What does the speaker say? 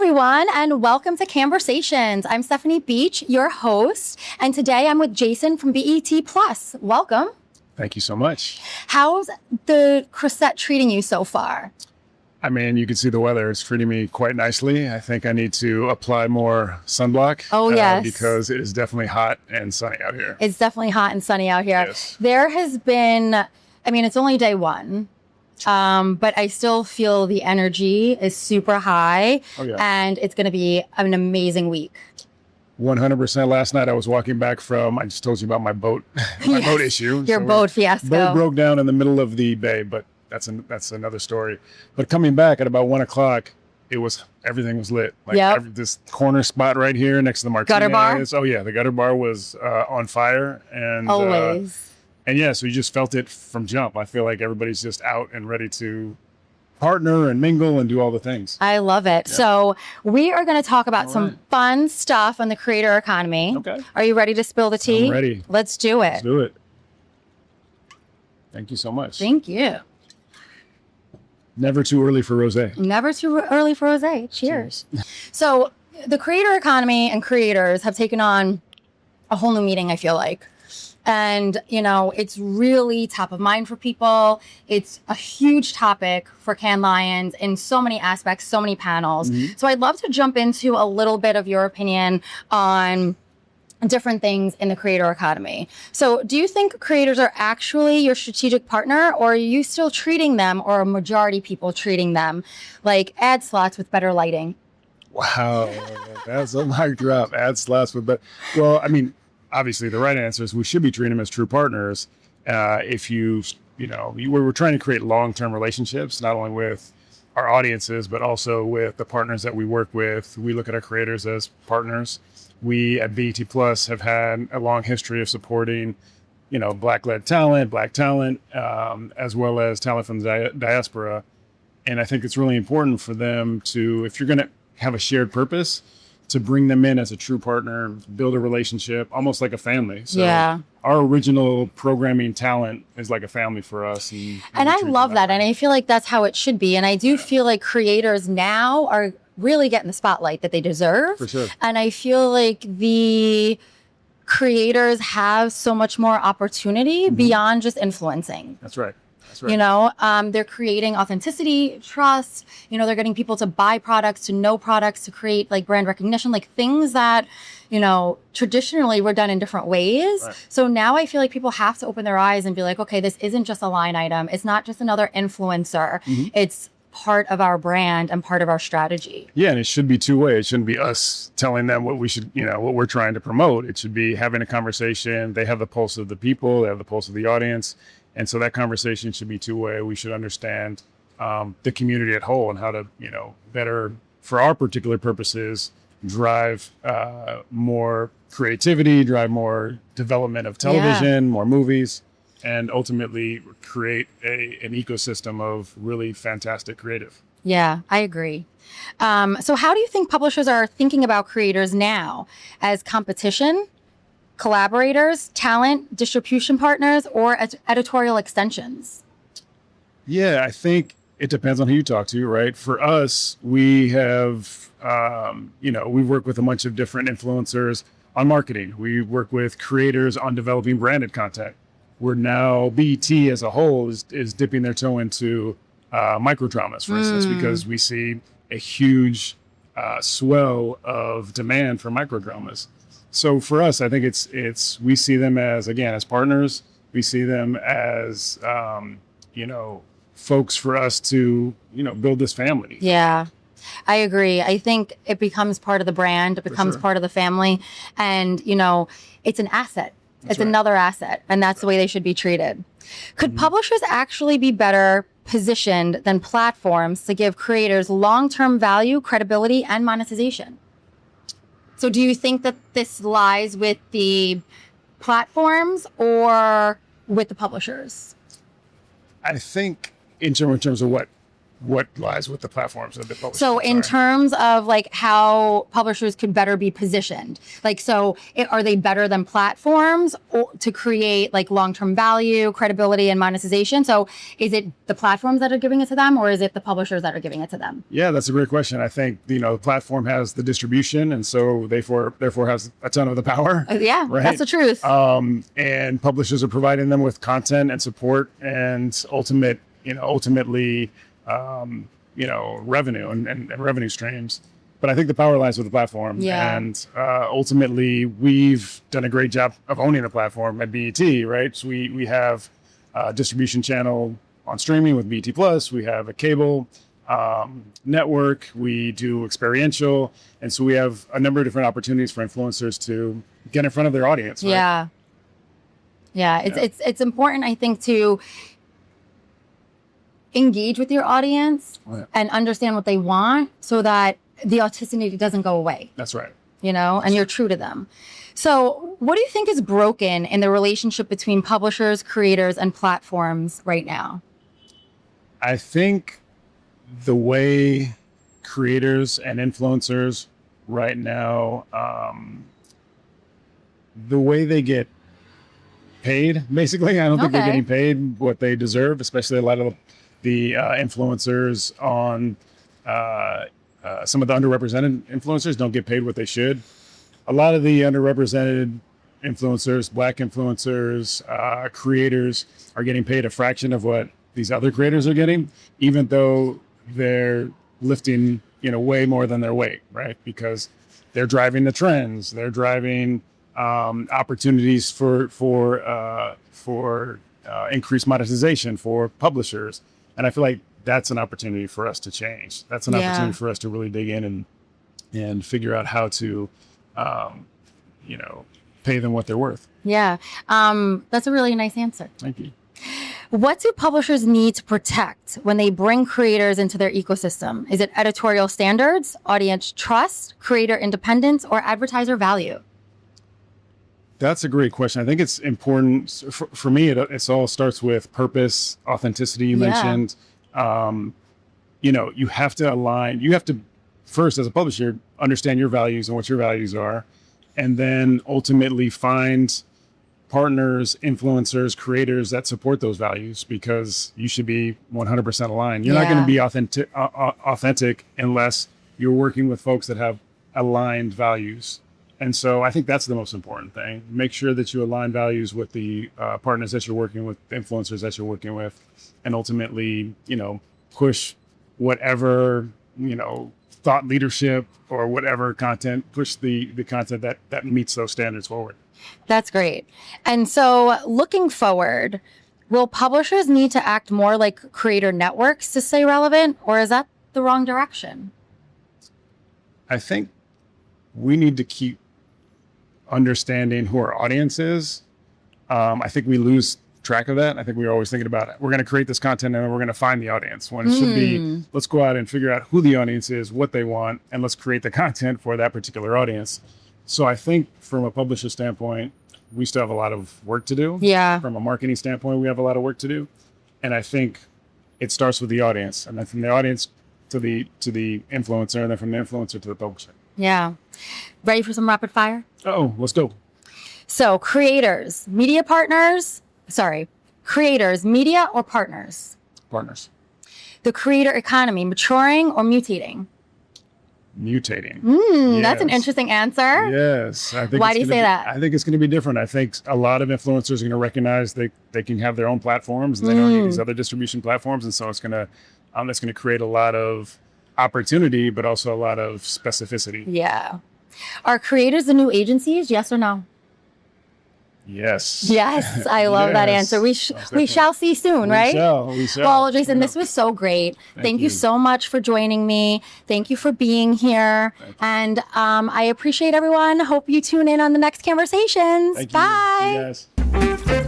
everyone, and welcome to Cannesversations. I'm Stefanie Beach, your host, and today I'm with Jason from BET Plus. Welcome. Thank you so much. How's the Crescent treating you so far? I mean, you can see the weather is treating me quite nicely. I think I need to apply more sunblock. Oh, yes. Because it is definitely hot and sunny out here. It's definitely hot and sunny out here. Yes. There has been, I mean, it's only day one, but I still feel the energy is super high. Oh, yeah. And it's going to be an amazing week. 100%. Last night I was walking back from, I just told you about my boat, boat issue. Your boat fiasco. Boat broke down in the middle of the bay, but that's another story. But coming back at about 1 o'clock, everything was lit. Like this corner spot right here next to the Martinez. Gutter bar? Oh yeah, the gutter bar was on fire. And always. And yeah, so you just felt it from jump. I feel like everybody's just out and ready to partner and mingle and do all the things. I love it. Yeah. So we are going to talk about some fun stuff on the creator economy. Okay. Are you ready to spill the tea? I'm ready. Let's do it. Let's do it. Thank you so much. Thank you. Never too early for rosé. Never too early for rosé. Cheers. So the creator economy and creators have taken on a whole new meaning, I feel like. And, you know, it's really top of mind for people. It's a huge topic for Cannes Lions in so many aspects, so many panels. Mm-hmm. So I'd love to jump into a little bit of your opinion on different things in the creator economy. So do you think creators are actually your strategic partner, or are you still treating them, or a majority people treating them like ad slots with better lighting? Wow, that's a mic drop. Ad slots with better. Well, I mean, obviously the right answer is we should be treating them as true partners. We're trying to create long-term relationships, not only with our audiences, but also with the partners that we work with. We look at our creators as partners. We at BET Plus have had a long history of supporting, Black-led talent, Black talent, as well as talent from the diaspora. And I think it's really important for them to, if you're going to have a shared purpose, to bring them in as a true partner, build a relationship, almost like a family. So yeah. Our original programming talent is like a family for us. And I love that. And I feel like that's how it should be. And I do feel like creators now are really getting the spotlight that they deserve. For sure. And I feel like the creators have so much more opportunity beyond just influencing. That's right. They're creating authenticity, trust, they're getting people to buy products, to know products, to create like brand recognition, like things that, traditionally were done in different ways. Right. So now I feel like people have to open their eyes and be like, okay, this isn't just a line item. It's not just another influencer. Mm-hmm. It's part of our brand and part of our strategy. Yeah, and it should be two-way. It shouldn't be us telling them what we should, what we're trying to promote. It should be having a conversation. They have the pulse of the people. They have the pulse of the audience. And so that conversation should be two-way. We should understand the community at whole and how to, better, for our particular purposes, drive more creativity, drive more development of television, more movies, and ultimately create an ecosystem of really fantastic creative. Yeah, I agree. So how do you think publishers are thinking about creators now as competition, collaborators, talent, distribution partners, or editorial extensions? Yeah, I think it depends on who you talk to, right? For us, we have, we work with a bunch of different influencers on marketing. We work with creators on developing branded content. We're now, BET as a whole is dipping their toe into microdramas, for instance, because we see a huge swell of demand for microdramas. So for us, I think it's we see them as, again, as partners. We see them as, folks for us to, build this family. Yeah, I agree. I think it becomes part of the brand. It becomes part of the family. And, it's an asset. It's another asset. And that's the way they should be treated. Could publishers actually be better positioned than platforms to give creators long-term value, credibility, and monetization? So do you think that this lies with the platforms or with the publishers? I think in terms of what? what lies with the platforms that the publishers So in terms of like how publishers could better be positioned, like, are they better than platforms to create like long-term value, credibility, and monetization? So is it the platforms that are giving it to them, or is it the publishers that are giving it to them? Yeah, that's a great question. I think, the platform has the distribution, and so therefore has a ton of the power. Yeah, right? That's the truth. And publishers are providing them with content and support and ultimately, revenue and revenue streams. But I think the power lies with the platform. Yeah. And ultimately, we've done a great job of owning the platform at BET, right? So we have a distribution channel on streaming with BET Plus. We have a cable network. We do experiential. And so we have a number of different opportunities for influencers to get in front of their audience. Right? Yeah. Yeah. It's important, I think, to engage with your audience and understand what they want so that the authenticity doesn't go away. That's right. And you're true to them. So what do you think is broken in the relationship between publishers, creators, and platforms right now? I think the way creators and influencers right now, the way they get paid, basically, I don't think they're getting paid what they deserve, especially a lot of the influencers on some of the underrepresented influencers don't get paid what they should. A lot of the underrepresented influencers, Black influencers, creators are getting paid a fraction of what these other creators are getting, even though they're lifting, way more than their weight, right? Because they're driving the trends, they're driving opportunities for increased monetization for publishers. And I feel like that's an opportunity for us to change. That's an opportunity for us to really dig in and figure out how to, pay them what they're worth. Yeah. That's a really nice answer. Thank you. What do publishers need to protect when they bring creators into their ecosystem? Is it editorial standards, audience trust, creator independence, or advertiser value? That's a great question. I think it's important. For me, it all starts with purpose, authenticity. You mentioned, you have to align. You have to first, as a publisher, understand your values and what your values are, and then ultimately find partners, influencers, creators that support those values, because you should be 100% aligned. You're not going to be authentic unless you're working with folks that have aligned values. And so I think that's the most important thing. Make sure that you align values with the partners that you're working with, the influencers that you're working with, and ultimately, push whatever, thought leadership or whatever content, push the content that meets those standards forward. That's great. And so looking forward, will publishers need to act more like creator networks to stay relevant, or is that the wrong direction? I think we need to keep understanding who our audience is. I think we lose track of that. I think we're always thinking about it. We're going to create this content and then we're going to find the audience, when it should be, let's go out and figure out who the audience is, what they want, and let's create the content for that particular audience. So I think from a publisher standpoint, we still have a lot of work to do. Yeah. From a marketing standpoint, we have a lot of work to do. And I think it starts with the audience, and then from the audience to the influencer, and then from the influencer to the publisher. Yeah. Ready for some rapid fire? Oh, let's go. So creators, media, or partners? Partners. The creator economy, maturing or mutating? Mutating. That's an interesting answer. Yes. I think. Why do you say that? I think it's going to be different. I think a lot of influencers are going to recognize they can have their own platforms and they don't need these other distribution platforms. And so it's going to create a lot of opportunity, but also a lot of specificity. Yeah. Are creators the new agencies? Yes or no? Yes. Yes. I love that answer. We shall see soon, right? We shall. Well, Jason, this was so great. Thank you so much for joining me. Thank you for being here. And I appreciate everyone. Hope you tune in on the next Cannesversations. Thank you. Bye. See you guys.